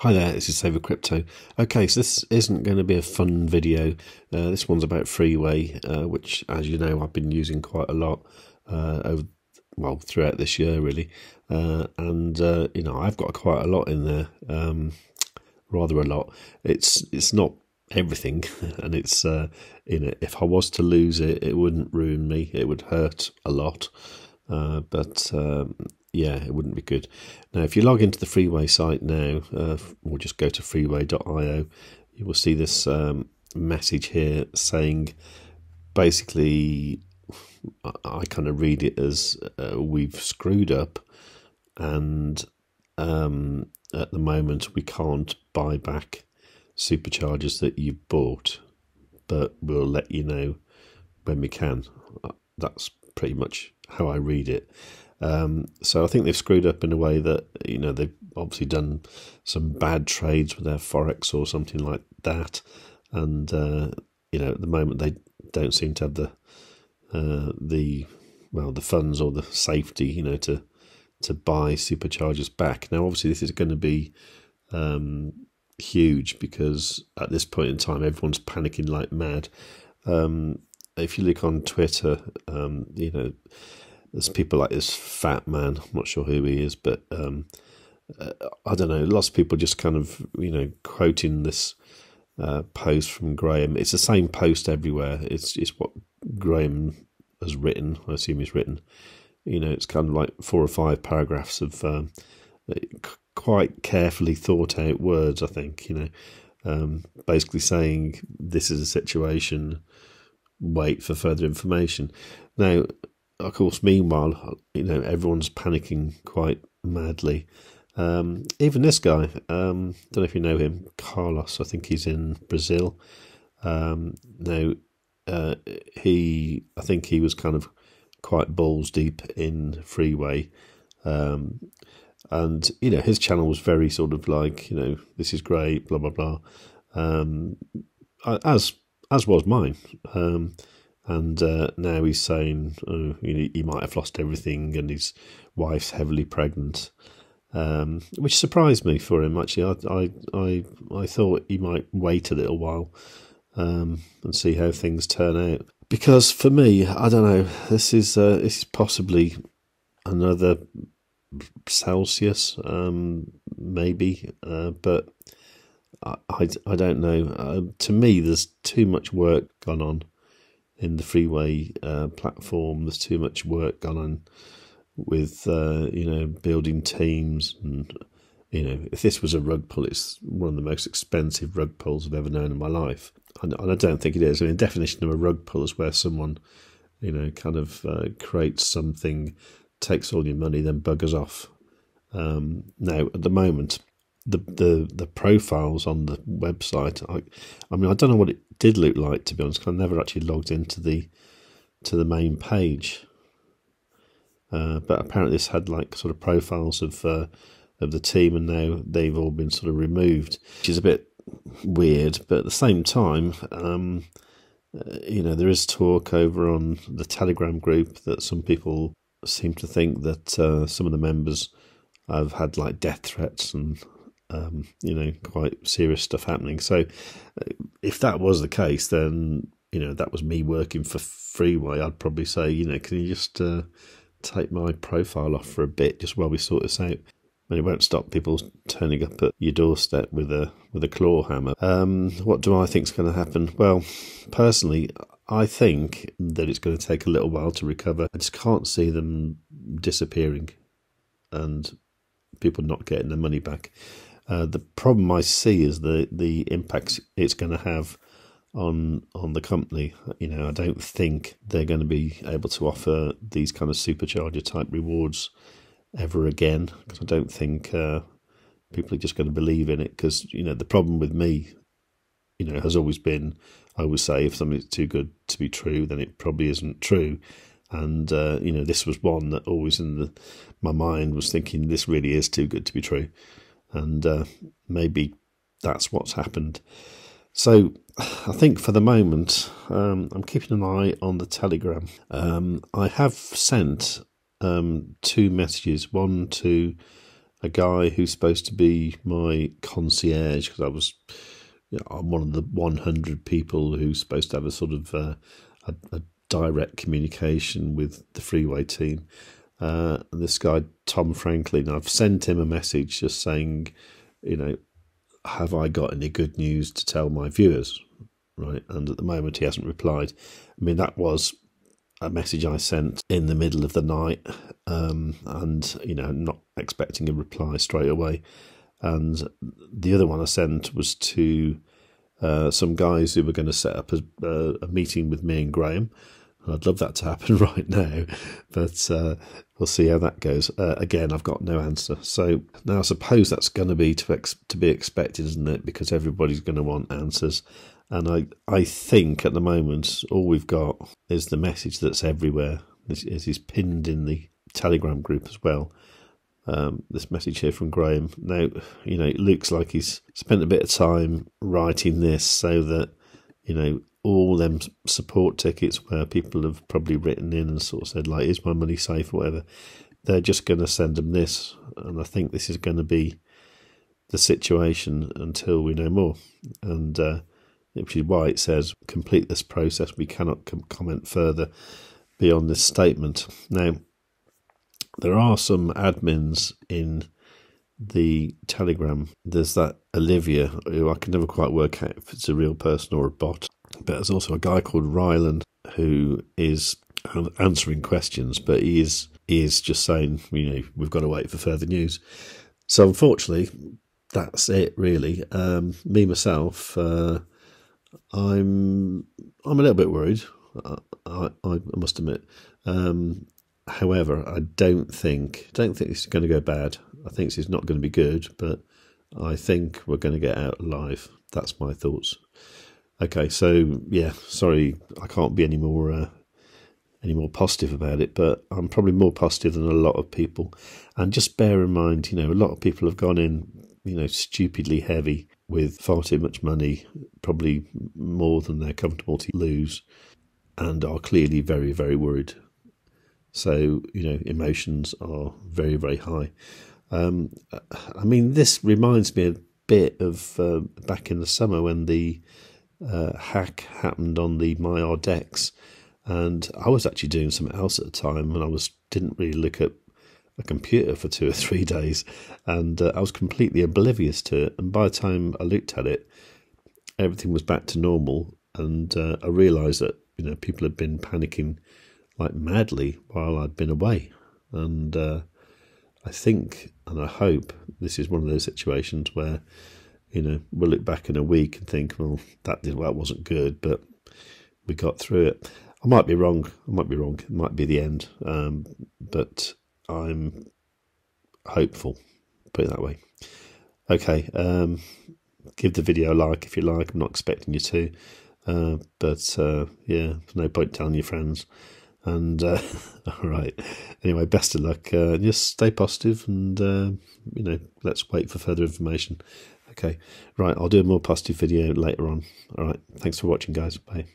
Hi there, this is savewith.crypto. Okay, so this isn't going to be a fun video. This one's about Freeway, which, as you know, I've been using quite a lot throughout this year, really. I've got quite a lot in there, rather a lot. It's not everything, and it's if I was to lose it, it wouldn't ruin me. It would hurt a lot, yeah, it wouldn't be good. Now, if you log into the Freeway site now, or just go to freeway.io, you will see this message here saying, basically, I kind of read it as we've screwed up, and at the moment we can't buy back superchargers that you bought, but we'll let you know when we can. That's pretty much how I read it. So I think they've screwed up in a way that, they've obviously done some bad trades with their Forex or something like that. And, at the moment they don't seem to have the funds or the safety, to buy superchargers back. Now, obviously this is going to be, huge, because at this point in time, everyone's panicking like mad. If you look on Twitter, there's people like this fat man. I'm not sure who he is, but I don't know. Lots of people just kind of, quoting this post from Graham. It's the same post everywhere. It's what Graham has written. I assume he's written. It's kind of like 4 or 5 paragraphs of quite carefully thought out words, I think. Basically saying this is a situation. Wait for further information. Now, of course, meanwhile, everyone's panicking quite madly. Even this guy, don't know if you know him, Carlos, I think he's in Brazil. I think he was kind of quite balls deep in Freeway. And, his channel was very sort of like, this is great, blah, blah, blah. As was mine. And now he's saying he might have lost everything, and his wife's heavily pregnant, which surprised me for him. Actually, I thought he might wait a little while and see how things turn out. Because for me, I don't know. This is possibly another Celsius, maybe, but I don't know. To me, there's too much work gone on in the Freeway platform. There's too much work gone on with building teams, and if this was a rug pull, it's one of the most expensive rug pulls I've ever known in my life, and I don't think it is. I mean, the definition of a rug pull is where someone kind of creates something, takes all your money, then buggers off. Now, at the moment, the profiles on the website, I mean, I don't know what it did look like, to be honest. I never actually logged into the main page, but apparently this had like sort of profiles of the team, and now they've all been sort of removed, which is a bit weird. But at the same time, there is talk over on the Telegram group that some people seem to think that some of the members have had like death threats and quite serious stuff happening. So if that was the case, then that was me working for Freeway. I'd probably say, can you just take my profile off for a bit, just while we sort this out? And it won't stop people turning up at your doorstep with a claw hammer. What do I think's going to happen? Well, personally, I think that it's going to take a little while to recover. I just can't see them disappearing and people not getting their money back. The problem I see is the impact it's going to have on the company. I don't think they're going to be able to offer these kind of supercharger type rewards ever again, because I don't think people are just going to believe in it. Because the problem with me, has always been, I would say, if something's too good to be true, then it probably isn't true. And this was one that always in my mind was thinking, this really is too good to be true. And maybe that's what's happened. So I think for the moment, I'm keeping an eye on the Telegram. I have sent 2 messages, one to a guy who's supposed to be my concierge, because I was, I'm one of the 100 people who's supposed to have a sort of a direct communication with the Freeway team. And this guy, Tom Franklin, I've sent him a message just saying, have I got any good news to tell my viewers? Right. And at the moment, he hasn't replied. I mean, that was a message I sent in the middle of the night, and, not expecting a reply straight away. And the other one I sent was to some guys who were going to set up a meeting with me and Graham. I'd love that to happen right now, but we'll see how that goes. Again, I've got no answer. So now I suppose that's going to be to be expected, isn't it? Because everybody's going to want answers. And I think at the moment, all we've got is the message that's everywhere. This is pinned in the Telegram group as well. This message here from Graham. Now, it looks like he's spent a bit of time writing this so that, all them support tickets where people have probably written in and sort of said, like, is my money safe or whatever, they're just going to send them this. And I think this is going to be the situation until we know more. And which is why it says, complete this process. We cannot comment further beyond this statement. Now, there are some admins in the Telegram. There's that Olivia, who I can never quite work out if it's a real person or a bot. But there's also a guy called Ryland who is answering questions, but he is just saying, we've got to wait for further news. So unfortunately, that's it really. Me, myself, I'm a little bit worried, I must admit. However, I don't think this is going to go bad. I think this is not going to be good, but I think we're going to get out alive. That's my thoughts. Okay, so yeah, sorry, I can't be any more positive about it, but I'm probably more positive than a lot of people. And just bear in mind, a lot of people have gone in, stupidly heavy with far too much money, probably more than they're comfortable to lose, and are clearly very, very worried. So, emotions are very, very high. I mean, this reminds me a bit of back in the summer when the hack happened on the Maiar decks, and I was actually doing something else at the time, and I didn't really look at a computer for 2 or 3 days, and I was completely oblivious to it. And by the time I looked at it, everything was back to normal, and I realised that people had been panicking like madly while I'd been away. And I think, and I hope, this is one of those situations where we'll look back in a week and think, well, that wasn't good, but we got through it. I might be wrong. It might be the end, but I'm hopeful, put it that way. Okay, give the video a like if you like. I'm not expecting you to, but yeah, there's no point telling your friends. And all right, anyway, best of luck. Just stay positive, and let's wait for further information. Okay, right, I'll do a more positive video later on. All right, thanks for watching, guys. Bye.